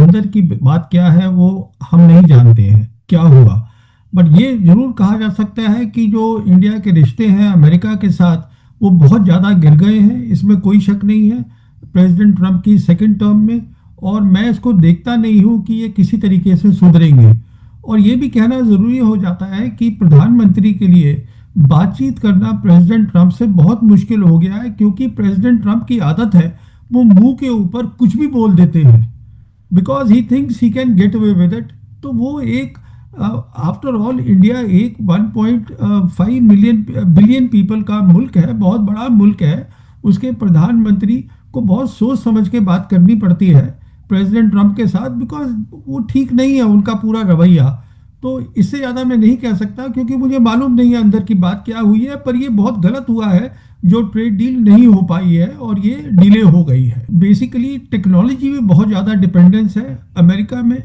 अंदर की बात क्या है वो हम नहीं जानते हैं क्या हुआ। बट ये जरूर कहा जा सकता है कि जो इंडिया के रिश्ते हैं अमेरिका के साथ वो बहुत ज़्यादा गिर गए हैं, इसमें कोई शक नहीं है प्रेसिडेंट ट्रम्प की सेकंड टर्म में। और मैं इसको देखता नहीं हूँ कि ये किसी तरीके से सुधरेंगे। और ये भी कहना ज़रूरी हो जाता है कि प्रधानमंत्री के लिए बातचीत करना प्रेसिडेंट ट्रम्प से बहुत मुश्किल हो गया है, क्योंकि प्रेसिडेंट ट्रम्प की आदत है वो मुंह के ऊपर कुछ भी बोल देते हैं because he thinks he can get away with it. तो वो एक आफ्टर ऑल इंडिया एक 1.5 मिलियन बिलियन पीपल का मुल्क है, बहुत बड़ा मुल्क है। उसके प्रधानमंत्री को बहुत सोच समझ के बात करनी पड़ती है प्रेसिडेंट ट्रम्प के साथ, बिकॉज वो ठीक नहीं है उनका पूरा रवैया। तो इससे ज़्यादा मैं नहीं कह सकता क्योंकि मुझे मालूम नहीं है अंदर की बात क्या हुई है, पर ये बहुत गलत हुआ है जो ट्रेड डील नहीं हो पाई है और ये डिले हो गई है। बेसिकली टेक्नोलॉजी में बहुत ज़्यादा डिपेंडेंस है अमेरिका में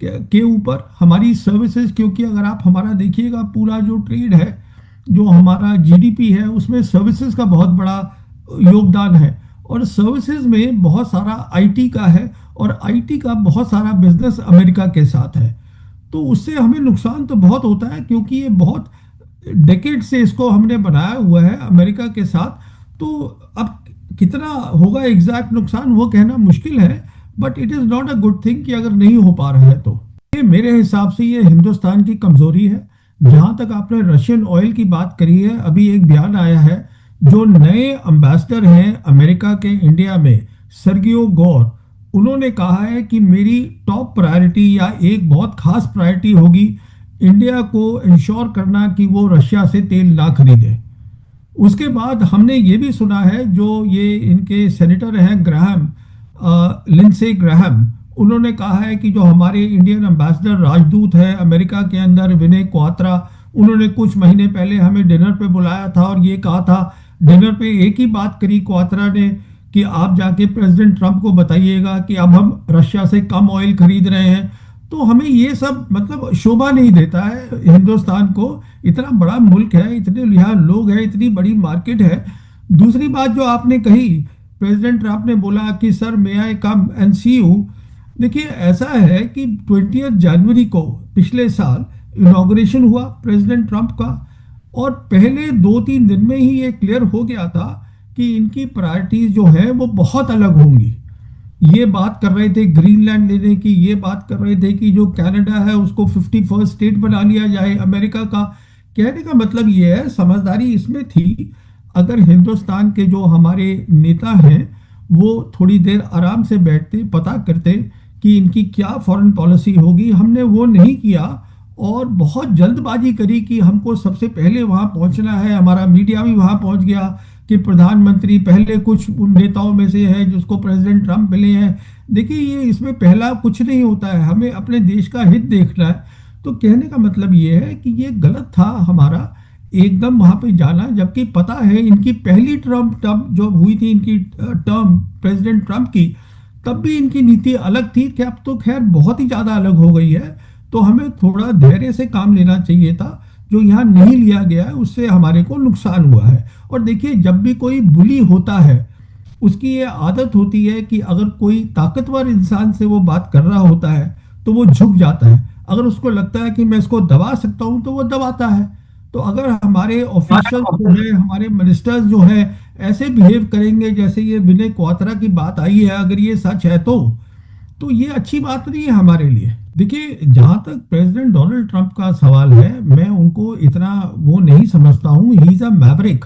के ऊपर हमारी सर्विसेज, क्योंकि अगर आप हमारा देखिएगा पूरा जो ट्रेड है, जो हमारा जीडीपी है, उसमें सर्विसेज का बहुत बड़ा योगदान है। और सर्विसेज में बहुत सारा आईटी का है और आईटी का बहुत सारा बिजनेस अमेरिका के साथ है। तो उससे हमें नुकसान तो बहुत होता है क्योंकि ये बहुत डेकेड से इसको हमने बनाया हुआ है अमेरिका के साथ। तो अब कितना होगा एग्जैक्ट नुकसान वो कहना मुश्किल है, but it is not a good thing कि अगर नहीं हो पा रहा है तो ये मेरे हिसाब से ये हिंदुस्तान की कमजोरी है। जहां तक आपने रशियन ऑयल की बात करी है, अभी एक बयान आया है जो नए एम्बेसडर हैं अमेरिका के इंडिया में, सर्गियो गौर, उन्होंने कहा है कि मेरी टॉप प्रायोरिटी या एक बहुत खास प्रायोरिटी होगी इंडिया को इंश्योर करना कि वो रशिया से तेल ना खरीदे। उसके बाद हमने ये भी सुना है जो ये इनके सेनेटर हैं ग्राहम, लिंडसे ग्राहम, उन्होंने कहा है कि जो हमारे इंडियन एम्बेसडर राजदूत है अमेरिका के अंदर विनय क्वात्रा, उन्होंने कुछ महीने पहले हमें डिनर पे बुलाया था और ये कहा था डिनर पे एक ही बात करी क्वात्रा ने कि आप जाके प्रेसिडेंट ट्रम्प को बताइएगा कि अब हम रशिया से कम ऑयल खरीद रहे हैं। तो हमें ये सब मतलब शोभा नहीं देता है हिंदुस्तान को। इतना बड़ा मुल्क है, इतने यहाँ लोग हैं, इतनी बड़ी मार्केट है। दूसरी बात जो आपने कही, प्रेसिडेंट ट्रम्प ने बोला कि sir may I come and see you. देखिए ऐसा है कि 20 जनवरी को पिछले साल इनॉग्रेशन हुआ प्रेसिडेंट ट्रम्प का, और पहले 2-3 दिन में ही ये क्लियर हो गया था कि इनकी प्रायोरिटीज जो है वो बहुत अलग होंगी। ये बात कर रहे थे ग्रीनलैंड लेने की, ये बात कर रहे थे कि जो कनाडा है उसको 51st स्टेट बना लिया जाए अमेरिका का। कहने का मतलब ये है समझदारी इसमें थी, अगर हिंदुस्तान के जो हमारे नेता हैं वो थोड़ी देर आराम से बैठते, पता करते कि इनकी क्या फॉरेन पॉलिसी होगी। हमने वो नहीं किया और बहुत जल्दबाजी करी कि हमको सबसे पहले वहाँ पहुँचना है। हमारा मीडिया भी वहाँ पहुँच गया कि प्रधानमंत्री पहले कुछ उन नेताओं में से है जिसको प्रेसिडेंट ट्रम्प मिले हैं। देखिए ये इसमें पहला कुछ नहीं होता है, हमें अपने देश का हित देखना है। तो कहने का मतलब ये है कि ये गलत था हमारा एकदम वहाँ पे जाना, जबकि पता है इनकी पहली टर्म जो हुई थी इनकी टर्म प्रेसिडेंट ट्रम्प की, तब भी इनकी नीति अलग थी कि अब तो खैर बहुत ही ज़्यादा अलग हो गई है। तो हमें थोड़ा धैर्य से काम लेना चाहिए था, जो यहाँ नहीं लिया गया है उससे हमारे को नुकसान हुआ है। और देखिए जब भी कोई बुली होता है उसकी ये आदत होती है कि अगर कोई ताकतवर इंसान से वो बात कर रहा होता है तो वो झुक जाता है। अगर उसको लगता है कि मैं इसको दबा सकता हूँ तो वो दबाता है। तो अगर हमारे ऑफिशियल जो है, हमारे मिनिस्टर्स जो है ऐसे बिहेव करेंगे जैसे ये विनय क्वात्रा की बात आई है, अगर ये सच है तो ये अच्छी बात नहीं है हमारे लिए। देखिए जहां तक प्रेसिडेंट डोनाल्ड ट्रंप का सवाल है, मैं उनको इतना वो नहीं समझता हूँ। ही इज अ मैवरिक,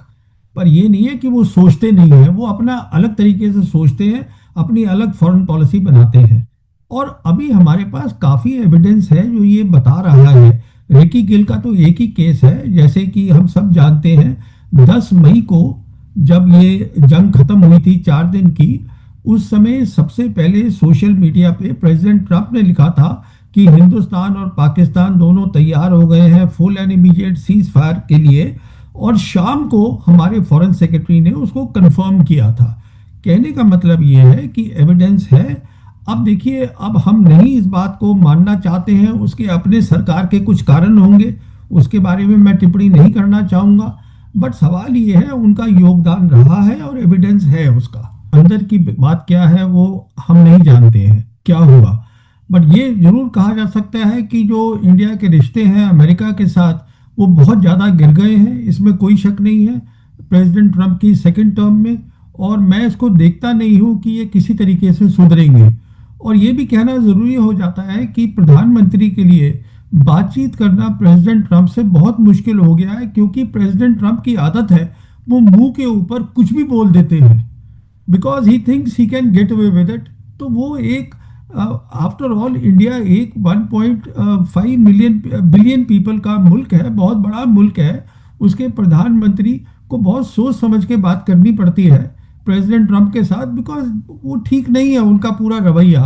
पर ये नहीं है कि वो सोचते नहीं है, वो अपना अलग तरीके से सोचते हैं, अपनी अलग फॉरेन पॉलिसी बनाते हैं। और अभी हमारे पास काफी एविडेंस है जो ये बता रहा है। रिकी गिल का तो एक ही केस है, जैसे कि हम सब जानते हैं 10 मई को जब ये जंग खत्म हुई थी 4 दिन की, उस समय सबसे पहले सोशल मीडिया पे प्रेसिडेंट ट्रंप ने लिखा था कि हिंदुस्तान और पाकिस्तान दोनों तैयार हो गए हैं full and immediate cease fire के लिए, और शाम को हमारे फॉरेन सेक्रेटरी ने उसको कंफर्म किया था। कहने का मतलब ये है कि एविडेंस है। अब देखिए, अब हम नहीं इस बात को मानना चाहते हैं, उसके अपने सरकार के कुछ कारण होंगे, उसके बारे में मैं टिप्पणी नहीं करना चाहूँगा। बट सवाल ये है उनका योगदान रहा है और एविडेंस है उसका। अंदर की बात क्या है वो हम नहीं जानते हैं क्या हुआ। बट ये जरूर कहा जा सकता है कि जो इंडिया के रिश्ते हैं अमेरिका के साथ वो बहुत ज़्यादा गिर गए हैं, इसमें कोई शक नहीं है प्रेसिडेंट ट्रम्प की सेकंड टर्म में। और मैं इसको देखता नहीं हूँ कि ये किसी तरीके से सुधरेंगे। और ये भी कहना ज़रूरी हो जाता है कि प्रधानमंत्री के लिए बातचीत करना प्रेसिडेंट ट्रम्प से बहुत मुश्किल हो गया है, क्योंकि प्रेसिडेंट ट्रम्प की आदत है वो मुंह के ऊपर कुछ भी बोल देते हैं because he thinks he can get away with it. तो वो एक आफ्टर ऑल इंडिया एक 1.5 मिलियन बिलियन पीपल का मुल्क है, बहुत बड़ा मुल्क है। उसके प्रधानमंत्री को बहुत सोच समझ के बात करनी पड़ती है प्रेसिडेंट ट्रम्प के साथ, बिकॉज वो ठीक नहीं है उनका पूरा रवैया।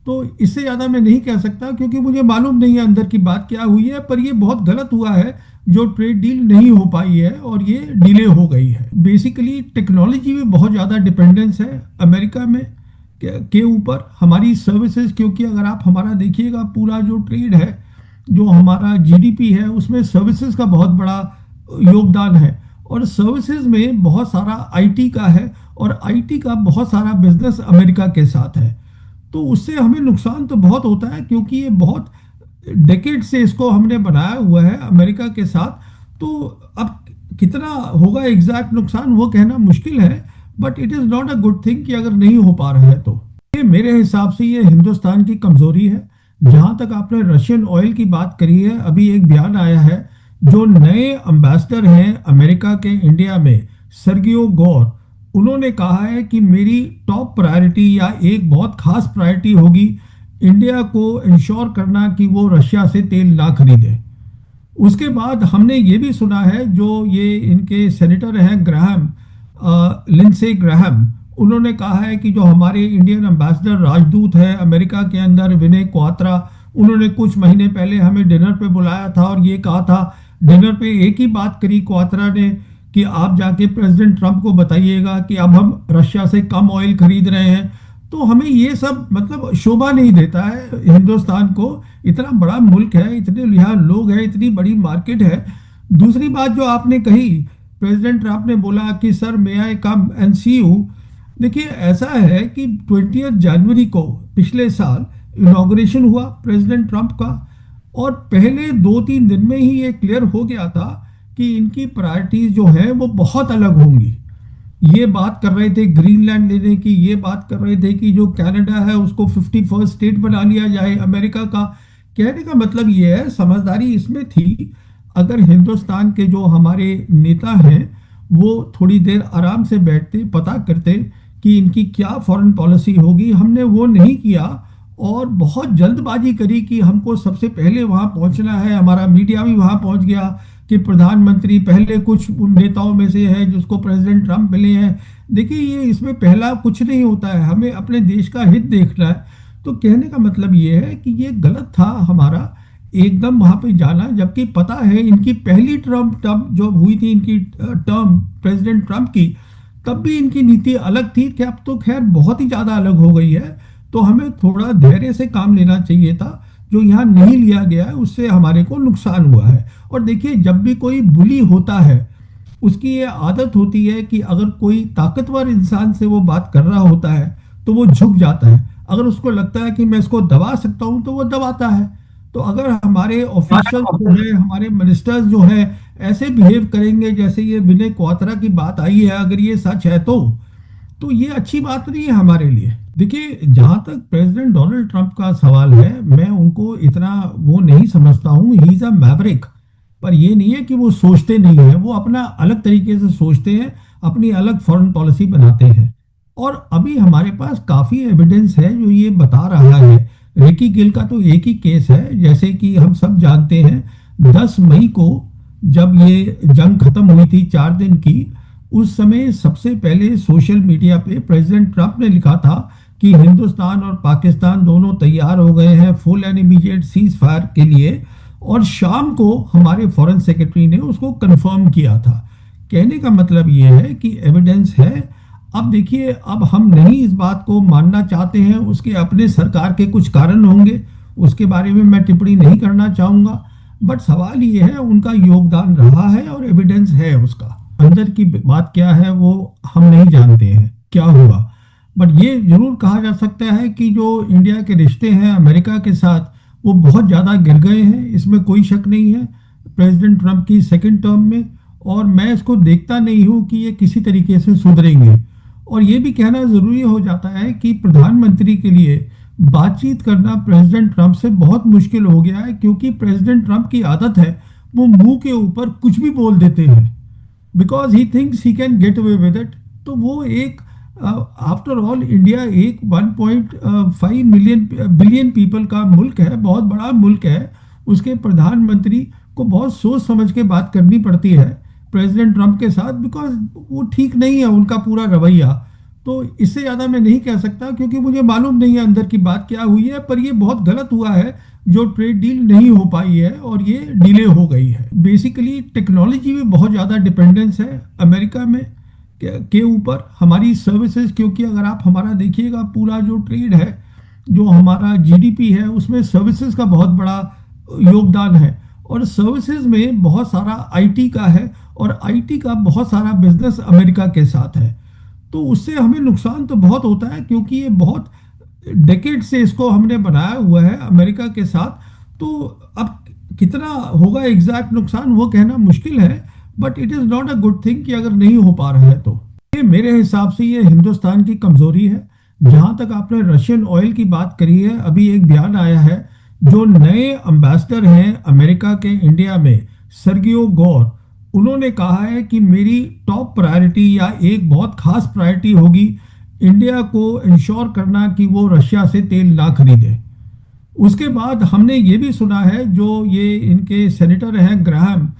तो इससे ज़्यादा मैं नहीं कह सकता, क्योंकि मुझे मालूम नहीं है अंदर की बात क्या हुई है, पर ये बहुत गलत हुआ है जो ट्रेड डील नहीं हो पाई है और ये डिले हो गई है। बेसिकली टेक्नोलॉजी में बहुत ज़्यादा डिपेंडेंस है अमेरिका में के ऊपर हमारी सर्विसेज, क्योंकि अगर आप हमारा देखिएगा पूरा जो ट्रेड है, जो हमारा जीडीपी है, उसमें सर्विसेज का बहुत बड़ा योगदान है। और सर्विसेज में बहुत सारा आईटी का है, और आईटी का बहुत सारा बिजनेस अमेरिका के साथ है। तो उससे हमें नुकसान तो बहुत होता है, क्योंकि ये बहुत डेकेड से इसको हमने बनाया हुआ है अमेरिका के साथ। तो अब कितना होगा एग्जैक्ट नुकसान वो कहना मुश्किल है, but it is not a good thing कि अगर नहीं हो पा रहा है तो। ये मेरे हिसाब से ये हिंदुस्तान की कमजोरी है। जहां तक आपने रशियन ऑयल की बात करी है, अभी एक बयान आया है, जो नए एम्बेसडर हैं अमेरिका के इंडिया में, सर्गियो गौर, उन्होंने कहा है कि मेरी टॉप प्रायोरिटी या एक बहुत खास प्रायोरिटी होगी इंडिया को इंश्योर करना कि वो रशिया से तेल ना खरीदे। उसके बाद हमने ये भी सुना है, जो ये इनके सेनेटर हैं ग्राहम, लिंडसे ग्राहम, उन्होंने कहा है कि जो हमारे इंडियन एम्बेसडर राजदूत है अमेरिका के अंदर विनय क्वात्रा, उन्होंने कुछ महीने पहले हमें डिनर पे बुलाया था और ये कहा था, डिनर पे एक ही बात करी क्वात्रा ने कि आप जाके प्रेसिडेंट ट्रम्प को बताइएगा कि अब हम रशिया से कम ऑयल खरीद रहे हैं। तो हमें ये सब मतलब शोभा नहीं देता है हिंदुस्तान को। इतना बड़ा मुल्क है, इतने यहाँ लोग हैं, इतनी बड़ी मार्केट है। दूसरी बात जो आपने कही, प्रेसिडेंट ट्रम्प ने बोला कि sir may I come and see you. देखिए ऐसा है कि 20 जनवरी को पिछले साल इनॉग्रेशन हुआ प्रेसिडेंट ट्रम्प का, और पहले 2-3 दिन में ही ये क्लियर हो गया था कि इनकी प्रायोरिटीज जो है वो बहुत अलग होंगी। ये बात कर रहे थे ग्रीनलैंड लेने की, ये बात कर रहे थे कि जो कनाडा है उसको 51st स्टेट बना लिया जाए अमेरिका का। कहने का मतलब ये है, समझदारी इसमें थी अगर हिंदुस्तान के जो हमारे नेता हैं वो थोड़ी देर आराम से बैठते, पता करते कि इनकी क्या फॉरेन पॉलिसी होगी। हमने वो नहीं किया और बहुत जल्दबाजी करी कि हमको सबसे पहले वहाँ पहुँचना है। हमारा मीडिया भी वहाँ पहुँच गया कि प्रधानमंत्री पहले कुछ उन नेताओं में से है जिसको प्रेसिडेंट ट्रम्प मिले हैं। देखिए ये इसमें पहला कुछ नहीं होता है, हमें अपने देश का हित देखना है। तो कहने का मतलब ये है कि ये गलत था हमारा एकदम वहाँ पे जाना, जबकि पता है इनकी पहली टर्म जो हुई थी, इनकी टर्म प्रेसिडेंट ट्रम्प की, तब भी इनकी नीति अलग थी। कि अब तो खैर बहुत ही ज़्यादा अलग हो गई है। तो हमें थोड़ा धैर्य से काम लेना चाहिए था, जो यहाँ नहीं लिया गया है उससे हमारे को नुकसान हुआ है। और देखिए जब भी कोई बुली होता है उसकी ये आदत होती है कि अगर कोई ताकतवर इंसान से वो बात कर रहा होता है तो वो झुक जाता है। अगर उसको लगता है कि मैं इसको दबा सकता हूँ तो वो दबाता है। तो अगर हमारे ऑफिशियल जो है, हमारे मिनिस्टर्स जो है ऐसे बिहेव करेंगे जैसे ये विनय क्वात्रा की बात आई है, अगर ये सच है तो ये अच्छी बात नहीं है हमारे लिए। देखिए जहां तक प्रेसिडेंट डोनाल्ड ट्रंप का सवाल है, मैं उनको इतना वो नहीं समझता हूँ। ही इज अ मैवरिक, पर ये नहीं है कि वो सोचते नहीं है, वो अपना अलग तरीके से सोचते हैं, अपनी अलग फॉरेन पॉलिसी बनाते हैं। और अभी हमारे पास काफी एविडेंस है जो ये बता रहा है। रिकी गिल का तो एक ही केस है, जैसे कि हम सब जानते हैं 10 मई को जब ये जंग खत्म हुई थी 4 दिन की, उस समय सबसे पहले सोशल मीडिया पे प्रेसिडेंट ट्रंप ने लिखा था कि हिंदुस्तान और पाकिस्तान दोनों तैयार हो गए हैं full and immediate cease fire के लिए, और शाम को हमारे फॉरेन सेक्रेटरी ने उसको कंफर्म किया था। कहने का मतलब ये है कि एविडेंस है। अब देखिए, अब हम नहीं इस बात को मानना चाहते हैं, उसके अपने सरकार के कुछ कारण होंगे, उसके बारे में मैं टिप्पणी नहीं करना चाहूँगा। बट सवाल ये है, उनका योगदान रहा है और एविडेंस है उसका। अंदर की बात क्या है वो हम नहीं जानते हैं क्या हुआ, बट ये जरूर कहा जा सकता है कि जो इंडिया के रिश्ते हैं अमेरिका के साथ वो बहुत ज़्यादा गिर गए हैं, इसमें कोई शक नहीं है प्रेसिडेंट ट्रम्प की सेकंड टर्म में। और मैं इसको देखता नहीं हूँ कि ये किसी तरीके से सुधरेंगे। और ये भी कहना ज़रूरी हो जाता है कि प्रधानमंत्री के लिए बातचीत करना प्रेसिडेंट ट्रम्प से बहुत मुश्किल हो गया है, क्योंकि प्रेसिडेंट ट्रम्प की आदत है वो मुंह के ऊपर कुछ भी बोल देते हैं because he thinks he can get away with it. तो वो एक आफ्टर ऑल इंडिया एक 1.5 मिलियन बिलियन पीपल का मुल्क है, बहुत बड़ा मुल्क है। उसके प्रधानमंत्री को बहुत सोच समझ के बात करनी पड़ती है प्रेसिडेंट ट्रम्प के साथ, बिकॉज वो ठीक नहीं है उनका पूरा रवैया। तो इससे ज़्यादा मैं नहीं कह सकता, क्योंकि मुझे मालूम नहीं है अंदर की बात क्या हुई है, पर ये बहुत गलत हुआ है जो ट्रेड डील नहीं हो पाई है और ये डिले हो गई है। बेसिकली टेक्नोलॉजी में बहुत ज़्यादा डिपेंडेंस है अमेरिका में के ऊपर हमारी सर्विसेज, क्योंकि अगर आप हमारा देखिएगा पूरा जो ट्रेड है, जो हमारा जीडीपी है, उसमें सर्विसेज का बहुत बड़ा योगदान है। और सर्विसेज में बहुत सारा आईटी का है, और आईटी का बहुत सारा बिजनेस अमेरिका के साथ है। तो उससे हमें नुकसान तो बहुत होता है, क्योंकि ये बहुत डेकेड से इसको हमने बनाया हुआ है अमेरिका के साथ। तो अब कितना होगा एग्जैक्ट नुकसान वो कहना मुश्किल है, but it is not a good thing कि अगर नहीं हो पा रहा है तो। ये मेरे हिसाब से ये हिंदुस्तान की कमजोरी है। जहां तक आपने रशियन ऑयल की बात करी है, अभी एक बयान आया है, जो नए एम्बेसडर हैं अमेरिका के इंडिया में, सर्गियो गौर, उन्होंने कहा है कि मेरी टॉप प्रायोरिटी या एक बहुत खास प्रायोरिटी होगी इंडिया को इंश्योर करना कि वो रशिया से तेल ना खरीदे। उसके बाद हमने ये भी सुना है, जो ये इनके सेनेटर हैं ग्राहम,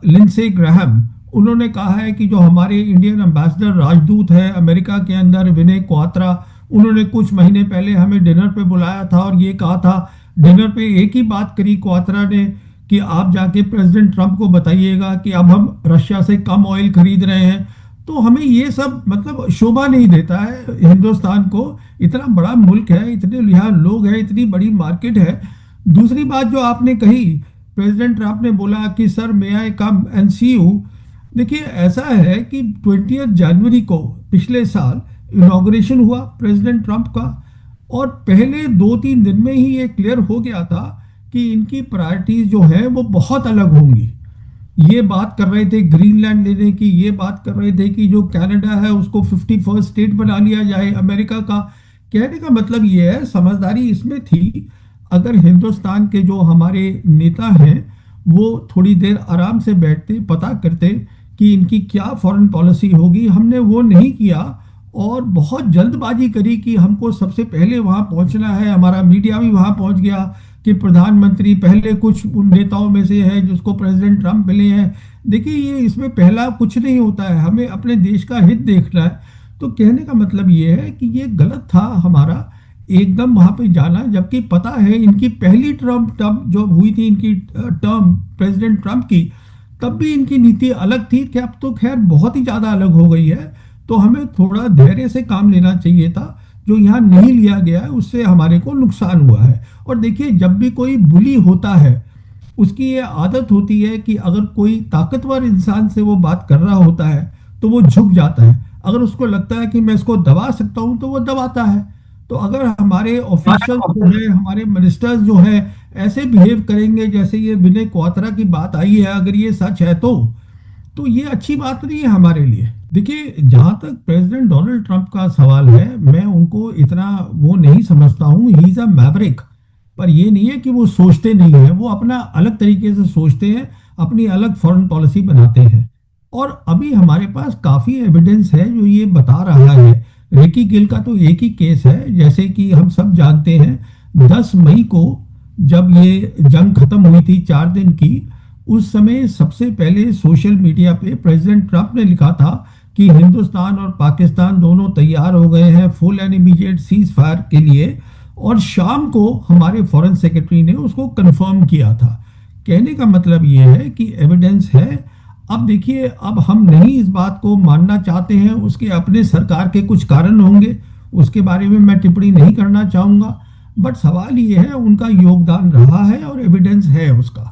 लिंडसे ग्राहम, उन्होंने कहा है कि जो हमारे इंडियन एम्बेसडर राजदूत है अमेरिका के अंदर विनय क्वात्रा, उन्होंने कुछ महीने पहले हमें डिनर पे बुलाया था और ये कहा था, डिनर पे एक ही बात करी क्वात्रा ने कि आप जाके प्रेसिडेंट ट्रम्प को बताइएगा कि अब हम रशिया से कम ऑयल खरीद रहे हैं। तो हमें ये सब मतलब शोभा नहीं देता है हिंदुस्तान को। इतना बड़ा मुल्क है, इतने यहाँ लोग हैं, इतनी बड़ी मार्केट है। दूसरी बात जो आपने कही, प्रेसिडेंट ट्रम्प ने बोला कि sir may I come and see you. देखिए ऐसा है कि 20 जनवरी को पिछले साल इनॉग्रेशन हुआ प्रेसिडेंट ट्रम्प का, और पहले 2-3 दिन में ही ये क्लियर हो गया था कि इनकी प्रायोरिटीज जो है वो बहुत अलग होंगी। ये बात कर रहे थे ग्रीनलैंड लेने की, ये बात कर रहे थे कि जो कनाडा है उसको 51st स्टेट बना लिया जाए अमेरिका का। कहने का मतलब ये है, समझदारी इसमें थी, अगर हिंदुस्तान के जो हमारे नेता हैं वो थोड़ी देर आराम से बैठते, पता करते कि इनकी क्या फॉरेन पॉलिसी होगी। हमने वो नहीं किया और बहुत जल्दबाजी करी कि हमको सबसे पहले वहाँ पहुँचना है। हमारा मीडिया भी वहाँ पहुँच गया कि प्रधानमंत्री पहले कुछ उन नेताओं में से है जिसको प्रेसिडेंट ट्रम्प मिले हैं। देखिए ये इसमें पहला कुछ नहीं होता है, हमें अपने देश का हित देखना है। तो कहने का मतलब ये है कि ये गलत था हमारा एकदम वहाँ पे जाना, जबकि पता है इनकी पहली टर्म जो हुई थी, इनकी टर्म प्रेसिडेंट ट्रम्प की, तब भी इनकी नीति अलग थी, कि अब तो खैर बहुत ही ज़्यादा अलग हो गई है। तो हमें थोड़ा धैर्य से काम लेना चाहिए था, जो यहाँ नहीं लिया गया है उससे हमारे को नुकसान हुआ है। और देखिए जब भी कोई बुली होता है, उसकी ये आदत होती है कि अगर कोई ताकतवर इंसान से वो बात कर रहा होता है तो वो झुक जाता है। अगर उसको लगता है कि मैं इसको दबा सकता हूँ तो वो दबाता है। तो अगर हमारे ऑफिशियल जो है, हमारे मिनिस्टर्स जो है ऐसे बिहेव करेंगे जैसे ये विनय क्वात्रा की बात आई है, अगर ये सच है तो ये अच्छी बात नहीं है हमारे लिए। देखिए जहां तक प्रेसिडेंट डोनाल्ड ट्रंप का सवाल है, मैं उनको इतना वो नहीं समझता हूँ। ही इज अ मैवरिक, पर ये नहीं है कि वो सोचते नहीं है, वो अपना अलग तरीके से सोचते हैं, अपनी अलग फॉरेन पॉलिसी बनाते हैं। और अभी हमारे पास काफी एविडेंस है जो ये बता रहा है। रिकी गिल का तो एक ही केस है, जैसे कि हम सब जानते हैं 10 मई को जब ये जंग खत्म हुई थी 4 दिन की, उस समय सबसे पहले सोशल मीडिया पे प्रेसिडेंट ट्रंप ने लिखा था कि हिंदुस्तान और पाकिस्तान दोनों तैयार हो गए हैं full and immediate cease fire के लिए, और शाम को हमारे फॉरेन सेक्रेटरी ने उसको कंफर्म किया था। कहने का मतलब ये है कि एविडेंस है। अब देखिए, अब हम नहीं इस बात को मानना चाहते हैं, उसके अपने सरकार के कुछ कारण होंगे, उसके बारे में मैं टिप्पणी नहीं करना चाहूँगा, बट सवाल ये है उनका योगदान रहा है और एविडेंस है उसका।